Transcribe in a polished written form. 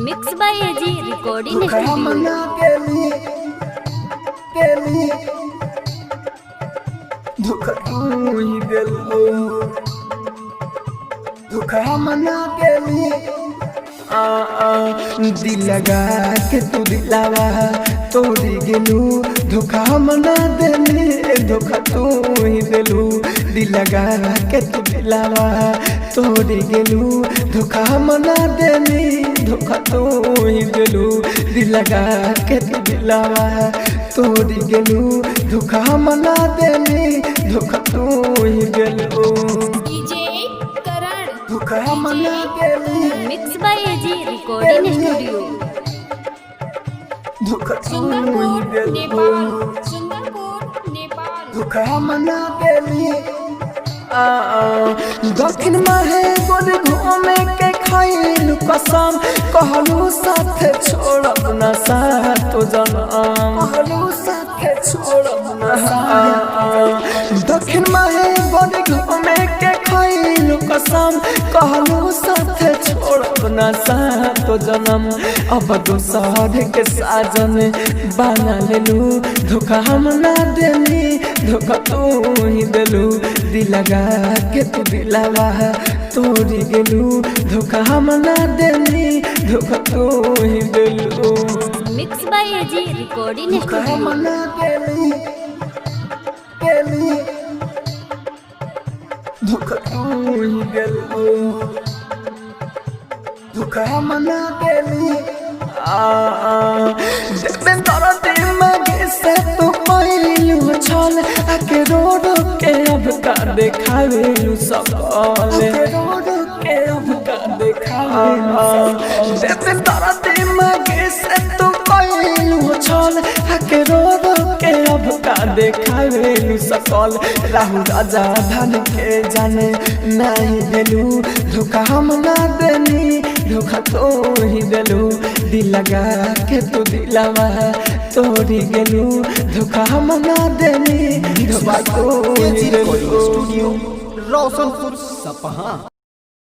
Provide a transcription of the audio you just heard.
Mix by AG recording मना केली धोखा तू ही धोखा मना केली दिल लगा के तू दिलावा तोड़ी गेलू धोखा मना देली धोखा तू ही देलू दिल लगा के तू दिलावा तोड़ी गेलू धोखा मना देली धोखा तू ही देलू दिल लगा के तू दिलावा तोड़ी गेलू धोखा मना देली धोखा तू ही देलू धोखा मना केली mix by AG recording studio धोखा तू ही देलू धोखा मना केली दक्षिण माहे गोद घूमे के खाइलू कसम कहलू साथ छोड़ब ना साथ जनम कहलू साथ छोड़ब ना दक्षिण माहे गोद घूमे के खाइलू कसम कहलू साथ छोड़ब ना साथ जनम अब दोसर के साजन बना लेलू धोखा हम ना देली धोखा तू ही देलू दिल लगा के तू दिलावा तोड़ी गेलू धोखा हम ना देली धोखा तू ही देलू मिक्स बाय एजी रिकॉर्डिंग धोखा मना केली धोखा तू ही देलू धोखा मना केली देवेंद्र दिमाग से तू कोइलू छल आके रोड के अब का देखावेलू सकल रोड के अब का देखावेलू देवेंद्र दिमाग से तू कोइलू छल आके रोड के अब का देखावेलू सकल राहुल राजा धन के जाने नहीं देलू धोखा हम ना देली धोखा तो ही देलू दिल लगा के तू दिलावा तोड़ी गेलू धोखा हम ना देली धोखा तो ही देलू स्टूडियो रोशनपुर सपहा।